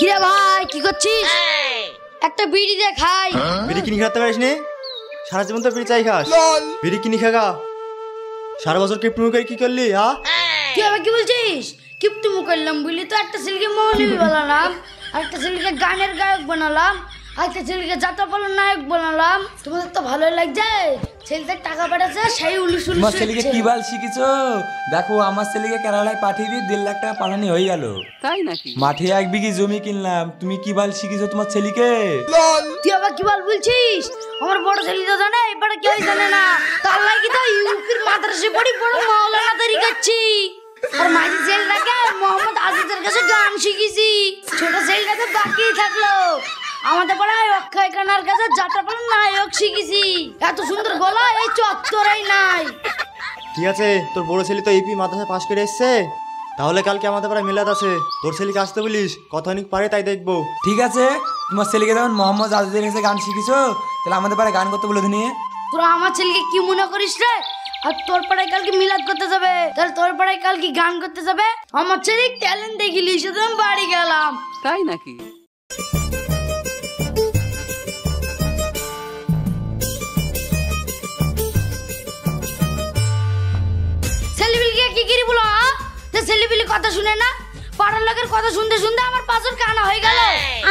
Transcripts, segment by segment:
কিরে ভাই কি করছিস? একটা বিড়ি দে খাই। বিড়ি কিনে খেতে পারিস নি? সারা জীবন তো বিড়ি চাই খাস। বিড়ি কিনে খাগা। সারা বছর কিপটুমু করে কি করলি? হ্যাঁ তুই আবার কি বলছিস? কিপটুমু করলাম বলি তো একটা ছেলেকে মৌলবি বানালাম, আর একটা ছেলেকে গানের গায়ক বানালাম, আর একটা ছেলেকে যাত্রাপালার নায়ক বানালাম। তোমাদের তো ভালোই লাগছে। ছেলেদের টাকা পাঠাচ্ছে সেই উলুস উলুস। তোমার ছেলেকে কি বাল শিখিছো? দেখো আমার ছেলেকে কেরালায় পাঠিয়ে দিয়ে 1.5 লাখ টাকা পাঠানি হয়ে গেল। তাই নাকি? মাঠে 1 বিঘি জমি কিনলাম। তুমি কি বাল শিখিছো তোমার ছেলেকে? তুই আবার কি বল বলছিস? আমার বড় ছেলে তো জানে, এবারে কেউ জানে না। তার লাগি তো ইউপির মাদ্রাসে পড়ি বড় মাওলানা তৈরি করছি। আর মাঝি ছেলেটাকে মোহাম্মদ আজিজের কাছে গান শিখেছি। ছোট ছেলেটা তো বাকি থাকলো। আমাদের পাড়ায় অক্ষয় কানার কাছে যাত্রাপালার নায়ক শিখেছি। এত সুন্দর গলা এই চত্বরেই নাই। ঠিক আছে, তোর বড় ছেলে তো ইপি মাদ্রাসা পাশ করে এসছে। তাহলে কালকে আমাদের পাড়ায় মিলাদ আছে, তোর ছেলেকে আসতে বলিস। কথা অনেক পারে তাই দেখবো। ঠিক আছে, তোমার ছেলেকে যখন মোহাম্মদ আজিজের কাছে গান শিখিছো, তাহলে আমাদের পাড়ায় গান করতে বলে দিনি। তোরা আমার ছেলেকে কি মনে করিস রে? আর তোর পাড়ায় কালকে মিলাদ করতে যাবে, তাহলে তোর পাড়ায় কালকে গান করতে যাবে। আমার ছেলে ট্যালেন্ট দেখিলি, সেটা আমি বাড়ি গেলাম। তাই নাকি? ছেলেবিলকে কি করি বলো? যে ছেলেবিলি কথা শুনে না, পাড়ার লোকের কথা শুনতে শুনতে আমার পাঁচর কানা হয়ে গেল।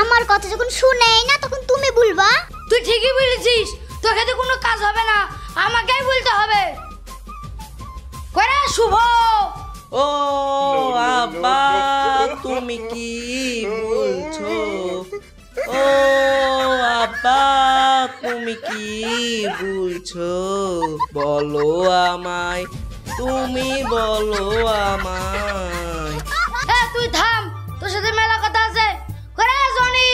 আমার কথা যখন শুনেই না তখন তুমি বলবা। তুই ঠিকই বলেছিস, তোকে তো কোনো কাজ হবে না, আমাকেই বলতে হবে। করে শুভ। ও আব্বা তুমি কি বলছো? ও আব্বা তুমি কি বলছো? বলো আমায়, তুমি বলো আমায়। তুই থাম, তোর সাথে মেলা কথা আছে। করে জনি।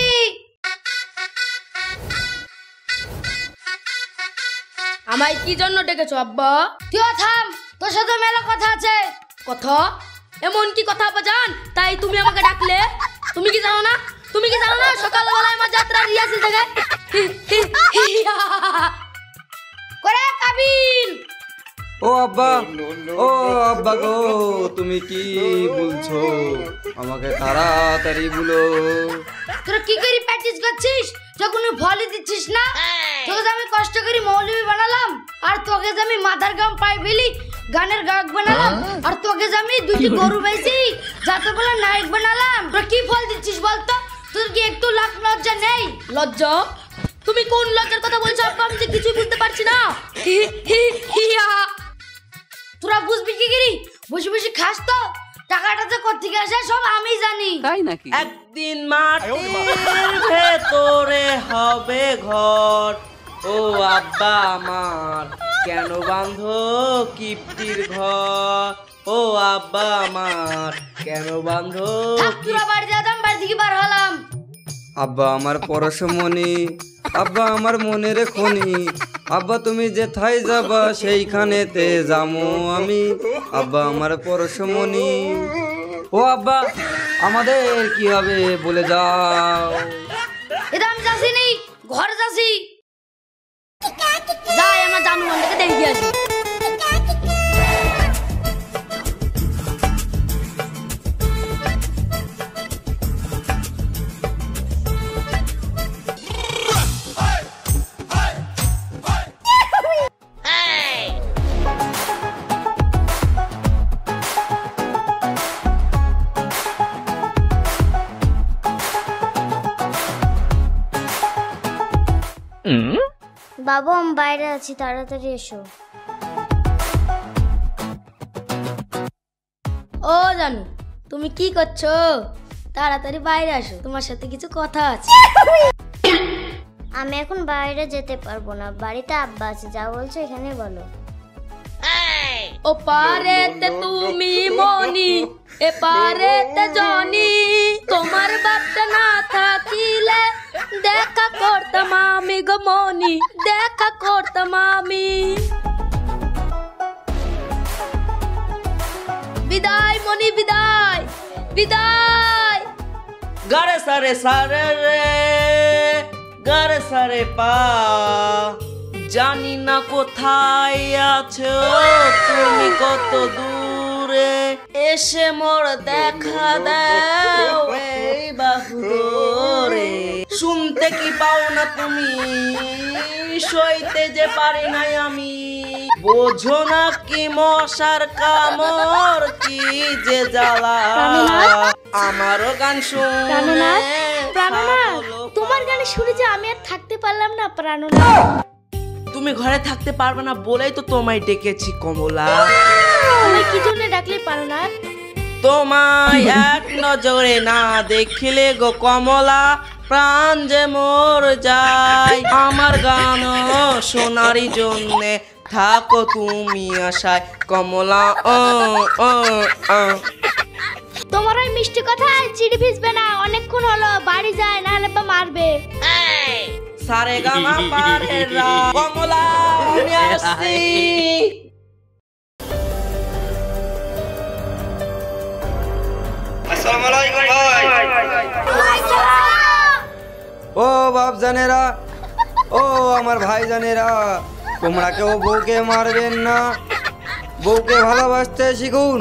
আমায় কি জন্য ডেকেছো আব্বা? তুই থাম, তোর সাথে মেলা কথা আছে। কথা? এমন কি কথা আব্বা জান, তাই তুমি আমাকে ডাকলে? তুমি কি জানো না? তুমি কি জানো না সকালবেলায় আমার যাত্রা রিহার্সাল থাকে? করে কাবিল। ও আব্বা, ও আব্বা গো তুমি কি বলছো? আমাকে তাড়াতাড়ি বলো। তোরা কি করে প্র্যাকটিস করছিস যখন ভলি দিচ্ছিস না? তোকে যে আমি কষ্ট করে মৌলবি বানালাম, আর তোকে যে আমি মাথার গাম পাই ফেলি গানের গায়ক বানালাম, আর তোকে যে আমি দুটি গরু বেচি যাত্রাপালার নায়ক বানালাম। তোরা কি ফল দিচ্ছিস বলতো? তোর কি একটু লাখ লজ্জা নেই? লজ্জা? তুমি কোন লজ্জার কথা বলছো আব্বা? আমি যে কিছুই বুঝতে পারছি না। তোরা বুঝবি কি করি? বসে বসে খাস তো, টাকাটা যে কোত্থেকে আসে সব আমি জানি। তাই নাকি? একদিন মাটির ভেতরে হবে ঘর। ও আব্বা আমার কেন বাঁধো কিপ্টির ঘর? ও আব্বা আমার কেন বাঁধো? তোরা বাড়ি যেতাম, বাড়ি থেকে বার হলাম। আব্বা আমার পরশমণি, আব্বা আমার মনের খনি। আব্বা তুমি যেথায় যাবা সেইখানেতে যাবো আমি। আব্বা আমার পরশমণি। ও আব্বা আমাদের কি হবে বলে যাও। এটা আমি যাচ্ছি নি, ঘরে যাচ্ছি। যাই আমার জানু থেকে দেখে আসি। বাবু আমি বাইরে আছি, তাড়াতাড়ি এসো। ও জানু, তুমি কি করছো? তাড়াতাড়ি বাইরে আসো, তোমার সাথে কিছু কথা আছে। আমি এখন বাইরে যেতে পারবো না, বাড়িতে আব্বা আছে, যা বলছো এখানে বলো। ও পারেতে তুমি মনি, এ পারেতে জনি। তোমার বাপটা না থাকিলে দেখা করতাম আমি গো মনি, দেখা করতাম আমি। বিদায় মনি, বিদায় বিদায়। গারে সারে সারে রে, গারে সারে পা। জানি না কোথায় আছো তুমি, কত দূরে এসে মোর দেখা দাও এই বাহুদো। যে কি পাও না তুমি, সইতে যে পারি নাই আমি। বোঝো না কি মশার কামড়, কি যে জ্বালা। আমারও গান শুনে তোমার গানে শুনে যে আমি আর থাকতে পারলাম না প্রাণনাথ। তুমি ঘরে থাকতে পারবে না বলেই তো তোমায় ডেকেছি কমলা। তুমি কি জন্য ডাকলে প্রাণনাথ? তোমায় এক নজরে না দেখিলে গো কমলা, প্রাণ যে মোর যায়। আমার গান শোনারই জন্যে থাকো তুমি আশায় কমলা। তোমার ওই মিষ্টি কথা চিড়ি ভিজবে না, অনেকক্ষণ হলো, বাড়ি যায় না হলে মারবে। সারে গামা পারে রা কমলা আমি আসছি। ও বাপ জানেরা, ও আমার ভাই জানেরা, তোমরা কেউ বউকে মারবেন না, বউকে ভালোবাসতে শিখুন।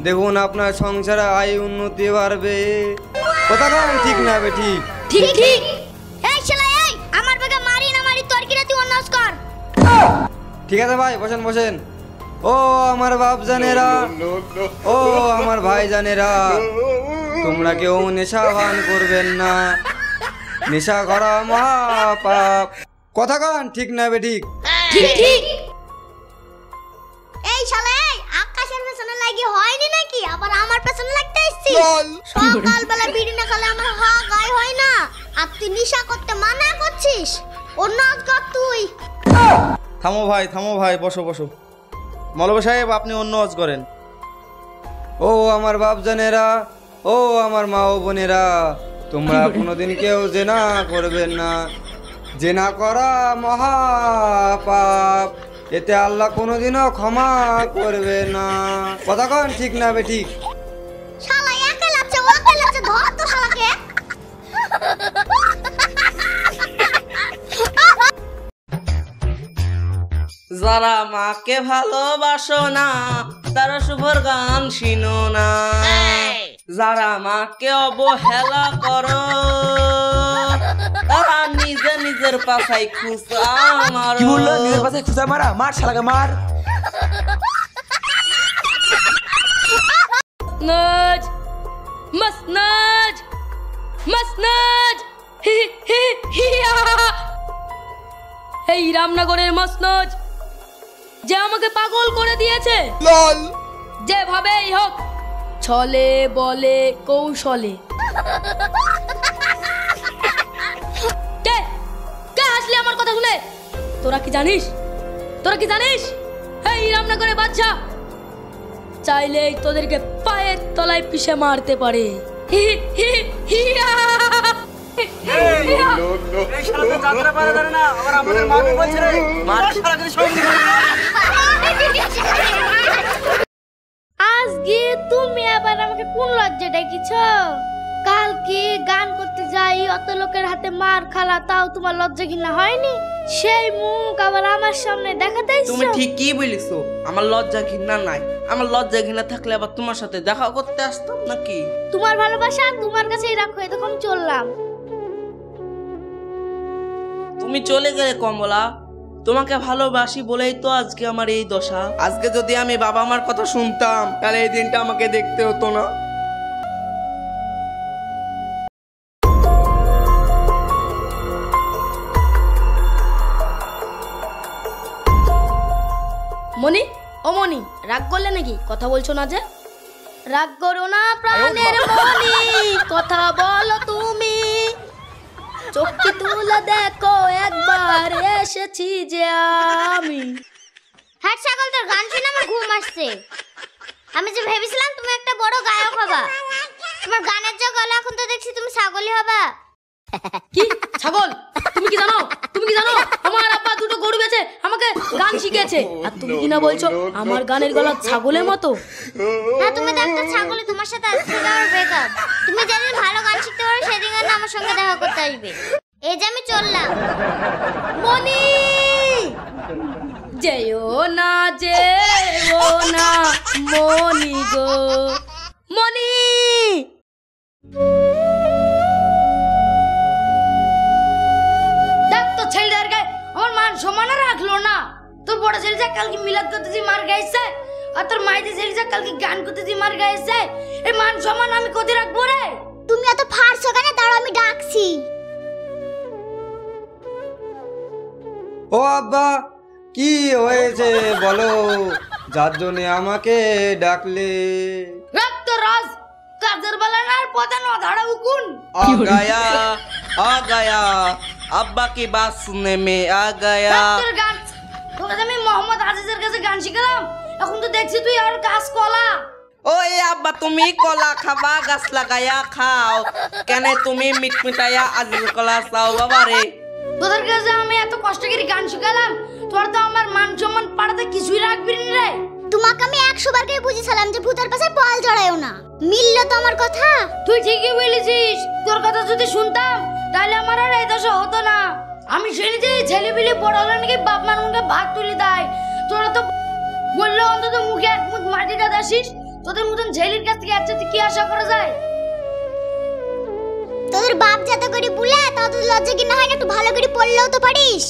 দেখুন আপনার সংসারে আয় উন্নতি বাড়বে। কথা কান ঠিক না বে ঠিক? ঠিক ঠিক। এই শালা এই, আমার বাগে মারি না মারি তোর কি রে, তুই অন্যায় কর। ঠিক আছে ভাই, বসেন বসেন। ও আমার বাপ জানেরা, ও আমার ভাই জানেরা, তোমরা কেউ নেশা ভান করবেন না, নেশা করা মহাপাপ। কথা কান ঠিক না বে ঠিক? ঠিক ঠিক। এই শালা এই, আকাশের পেছনে লাগি হয়নি নাকি, আবার আমার পেছনে লাগতে এসেছিস? সকালবেলা বিড়ি না খেলে আমার হা গায়ে হয় না, আর তুই নেশা করতে মানা করছিস। অন্যায় কর তুই। থামো ভাই, বসো বসো। মৌলভী সাহেব, আপনি অন্য ওয়াজ করেন। ও আমার বাপ জানেরা, ও আমার মা ও বোনেরা, তোমরা কোনোদিন কেউ জেনা করবেন না, জেনা করা মহাপাপ, এতে আল্লাহ কোনোদিনও ক্ষমা করবে না। কথা কন ঠিক না বে ঠিক? শালা একা লাগছে, ওকে লাগছে, ধর তো শালাকে। যারা মাকে ভালোবাসো না তারা শুভর গান শুনো না। যারা মাকে অবহেলা করো তারা নিজে নিজের পাছায় খুঁজা মারো। কি বললো? নিজের পাশে খুঁজা মারা? মার শালাকে মার। নাজ মাসনাজ মাসনাজ এই রামনগরের মাসনাজ যে আমাকে পাগল করে দিয়েছে, যেভাবেই হোক, ছলে বলে কৌশলে। কে কে হাসলি আমার কথা শুনে? তোরা কি জানিস এই রামনগরের বাদশা চাইলেই তোদেরকে পায়ের তলায় পিষে মারতে পারে। আজকে তুমি আবার আমাকে কোন লজ্জা ডেকেছ? কালকে গান করতে যাই, অত লোকের হাতে মার খালা, তাও তোমার লজ্জা ঘৃণা হয়নি? সেই মুখ আবার আমার সামনে দেখাতে এসেছো? তুমি ঠিকই বলেছো, আমার লজ্জা ঘৃণা নাই। আমার লজ্জা ঘৃণা থাকলে আবার তোমার সাথে দেখা করতে আসতাম নাকি? তোমার ভালোবাসা তোমার কাছেই রাখো, এতক্ষণ চললাম। তুমি চলে গেলে কমলা, তোমাকে ভালোবাসি বলেই তো আজকে আমার এই দশা। আজকে যদি আমি বাবা মার কথা শুনতাম তাহলে এই দিনটা আমাকে দেখতে হতো না। মনি, ও মনি, রাগ করলে নাকি? কথা বলছো না যে? রাগ করো না প্রাণের মনি, কথা বলো তুমি। চোখে তুলে দেখো একবার, এসেছি যে আমি। হ্যাঁ ছাগল, তোর গান শুনে আমার ঘুম আসছে। আমি যে ভেবেছিলাম তুমি একটা বড় গায়ক হবা, তোমার গানের যা গলা, এখন তো দেখছি তুমি ছাগলই হবা। কি ছাগল? তুমি কি জানো আমার আব্বা দুটো গরু বেচে আমাকে গান শিখিয়েছে, আর তুমি কি না বলছো আমার গানের গলা ছাগলের মতো? হ্যাঁ তুমি তো একটা ছাগলই, তোমার সাথে আজকে আমার ব্রেকআপ। তুমি যেদিন ভালো গান শিখতে পারো সেদিন না আমার সঙ্গে দেখা করতে আসবে। এই যে আমি চললাম। মনি, যেও না মনি গো, মনি। করতে যে মার গাইছে আর তোর মাইতে ছেলেছে কালকে গান করতে যে মার গাইছে এই মান সম্মান আমি কোথায় রাখবো রে? তুমি এত ফারছো কেন? দাঁড়াও আমি ডাকছি। ও আব্বা, কি হয়েছে বলো, যার জন্য আমাকে ডাকলে? রাখ তো রাজ, কাজের বেলা না আর প্রধান অধাড়া উকুন। आ गया अब्बा की बात सुनने में आ गया। রাখ তোর গান। তোকে যে আমি মোহাম্মদ আজিজের কাছে গান শিখালাম, এখন তো দেখছি তুই আর গাছ কলা। ओए अब्बा তুমি কলা খাবা, গাছ লাগায়া খাও, কেন তুমি মিটমিটায়া আজিল কলা চাও বাবা রে? তোদের কাছে আমি এত কষ্ট করে গান শিখালাম, তোর তো আমার মান সম্মান পাড়াতে কিছুই রাখবি না রে। তোমাকে আমি 100 বার করে বুঝিয়েছিলাম যে ভূতের পাশে পাল জড়ায়ও না। মিললো তো আমার কথা? তুই ঠিকই বলেছিস, তোর কথা যদি শুনতাম তাহলে আমার আর এই দশা হতো না। আমি শুনেছি ছেলেপিলে বড় হলে নাকি বাপ মার মুখে ভাত তুলে দেয়, তোরা তো বললো অন্তত মুখে এক মুখ মাটিটা দাসিস। তোদের মতন ছেলের কাছ থেকে একসাথে কি আশা করা যায়? তোদের বাপ যাতে করে বলে তত লজ্জা কি না হয় না, একটু ভালো করে পড়লেও তো পারিস।